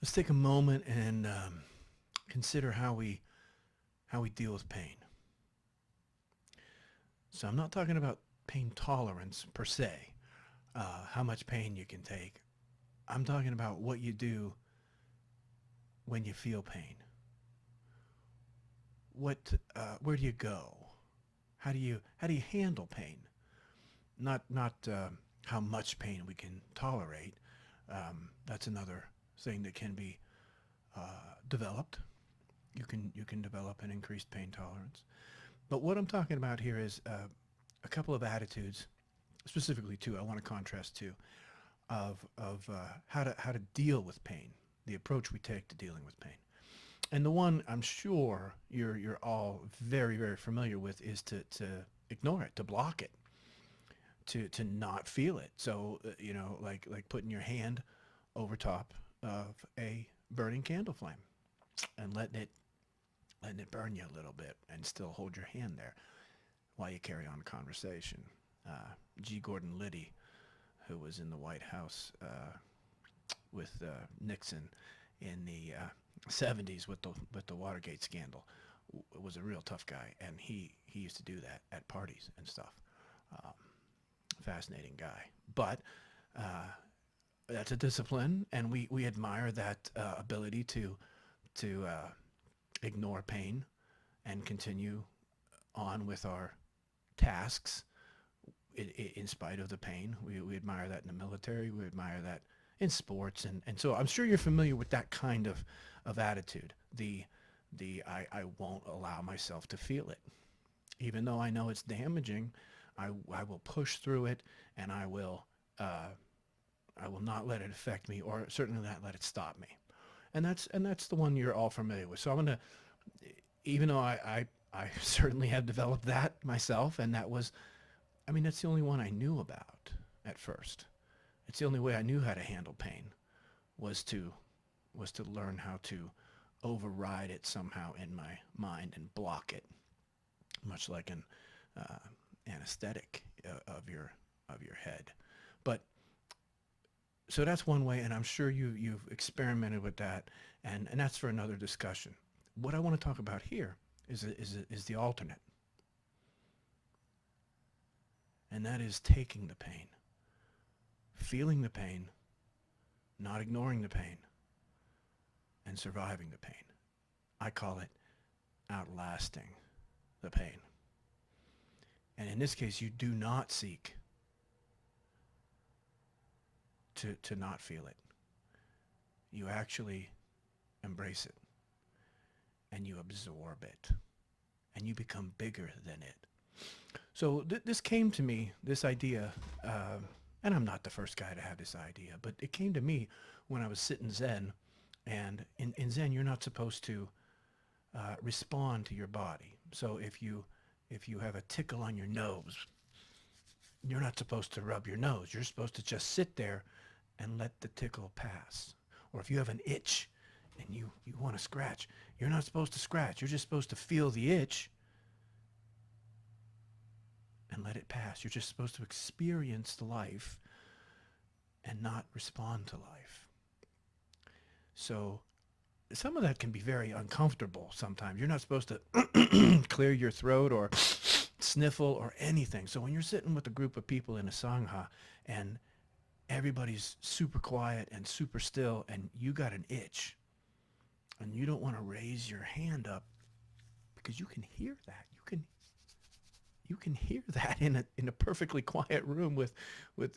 Let's take a moment and consider how we deal with pain. So I'm not talking about pain tolerance per se, how much pain you can take. I'm talking about what you do when you feel pain. Where do you go? How do you handle pain? Not how much pain we can tolerate. That's another thing that can be developed. You can develop an increased pain tolerance. But what I'm talking about here is a couple of attitudes, specifically two. I want to contrast two of how to deal with pain, the approach we take to dealing with pain. And the one I'm sure you're all very familiar with is to ignore it, to block it, to not feel it. So like putting your hand over top of a burning candle flame and letting it burn you a little bit and still hold your hand there while you carry on the conversation. G. Gordon Liddy, who was in the White House with Nixon in the 70s with the Watergate scandal, was a real tough guy, and he used to do that at parties and stuff. Um, Fascinating guy, but uh, that's a discipline, and we admire that ability to ignore pain and continue on with our tasks in spite of the pain. We admire that in the military. We admire that in sports. And so I'm sure you're familiar with that kind of attitude. The I won't allow myself to feel it. Even though I know it's damaging, I will push through it, and uh, I will not let it affect me, or certainly not let it stop me. And that's the one you're all familiar with. So I'm gonna, even though I certainly have developed that myself, and that was, I mean, that's the only one I knew about at first. It's the only way I knew how to handle pain was to was to learn how to override it somehow in my mind and block it, much like an uh, anesthetic of your head. But so that's one way, and I'm sure you've experimented with that, and that's for another discussion. What I want to talk about here is the alternate, and that is taking the pain, feeling the pain, not ignoring the pain, and surviving the pain. I call it outlasting the pain. And in this case, you do not seek to not feel it. You actually embrace it, and you absorb it, and you become bigger than it. So this came to me, this idea, and I'm not the first guy to have this idea, but it came to me when I was sitting Zen. And in Zen, you're not supposed to respond to your body. So if you have a tickle on your nose, you're not supposed to rub your nose. You're supposed to just sit there and let the tickle pass. Or if you have an itch and you want to scratch, you're not supposed to scratch. You're just supposed to feel the itch and let it pass. You're just supposed to experience the life and not respond to life. So some of that can be very uncomfortable sometimes. You're not supposed to clear your throat or sniffle or anything. So when you're sitting with a group of people in a sangha and everybody's super quiet and super still and you got an itch and you don't want to raise your hand up because you can hear that. You can hear that in a perfectly quiet room with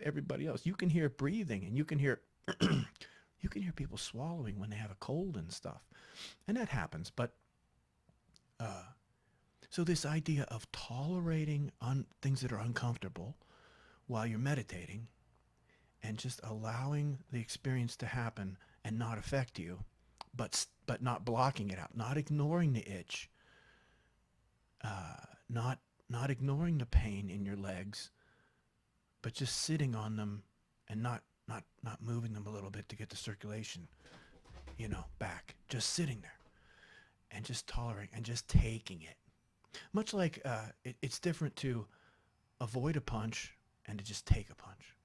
everybody else. You can hear breathing, and you can hear people swallowing when they have a cold and stuff. And that happens, but uh, so this idea of tolerating things that are uncomfortable while you're meditating and just allowing the experience to happen and not affect you, but not blocking it out, not ignoring the itch, not not ignoring the pain in your legs, but just sitting on them and not moving them a little bit to get the circulation, back. Just sitting there and just tolerating and just taking it. Much like it's different to avoid a punch and to just take a punch.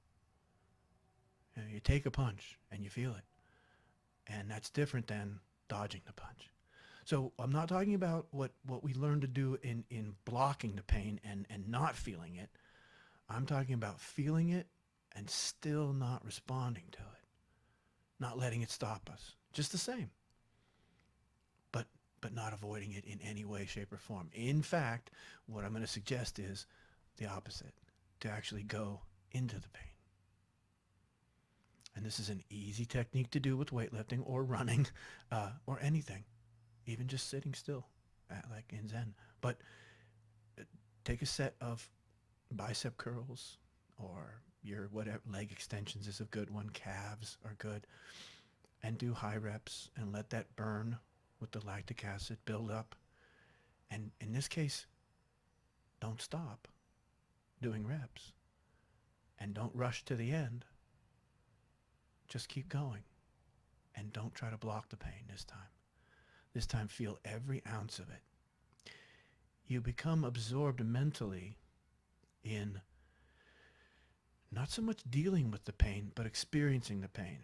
You take a punch and you feel it, And that's different than dodging the punch. So I'm not talking about what we learn to do in blocking the pain and not feeling it. I'm talking about feeling it and still not responding to it, not letting it stop us. Just the same, but but not avoiding it in any way, shape, or form. In fact, what I'm going to suggest is the opposite, to actually go into the pain. And this is an easy technique to do with weightlifting or running or anything, even just sitting still, like in Zen. But take a set of bicep curls or your whatever, leg extensions is a good one, calves are good, and do high reps and let that burn with the lactic acid build up. And in this case, don't stop doing reps and don't rush to the end. Just keep going and don't try to block the pain this time. This time feel every ounce of it. You become absorbed mentally in not so much dealing with the pain, but experiencing the pain.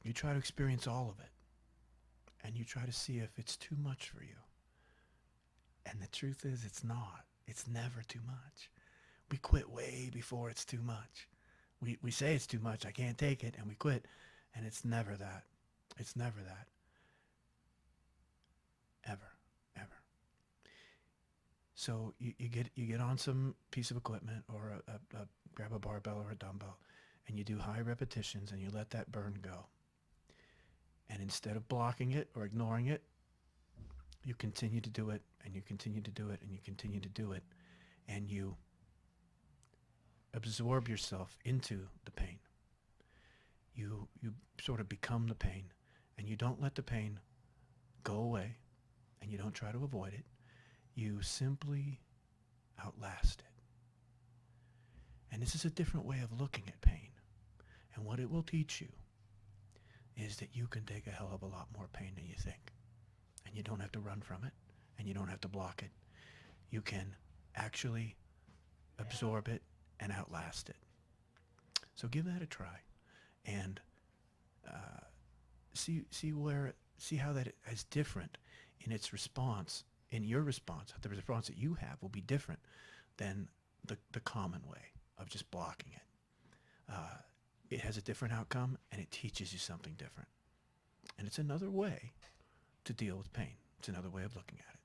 You try to experience all of it, and you try to see if it's too much for you. And the truth is, it's not. It's never too much. We quit way before it's too much. We say it's too much, I can't take it, and we quit, and it's never that. It's never that. Ever, ever. So you get on some piece of equipment or grab a barbell or a dumbbell, and you do high repetitions and you let that burn go. And instead of blocking it or ignoring it, you continue to do it and you continue to do it and you continue to do it, and you absorb yourself into the pain. You sort of become the pain, and you don't let the pain go away, and you don't try to avoid it. You simply outlast it. And this is a different way of looking at pain. And what it will teach you is that you can take a hell of a lot more pain than you think. And you don't have to run from it, and you don't have to block it. You can actually absorb it and outlast it. So give that a try, and see how that is different in its response. In your response, the response that you have will be different than the common way of just blocking it. It has a different outcome, and it teaches you something different. And it's another way to deal with pain. It's another way of looking at it.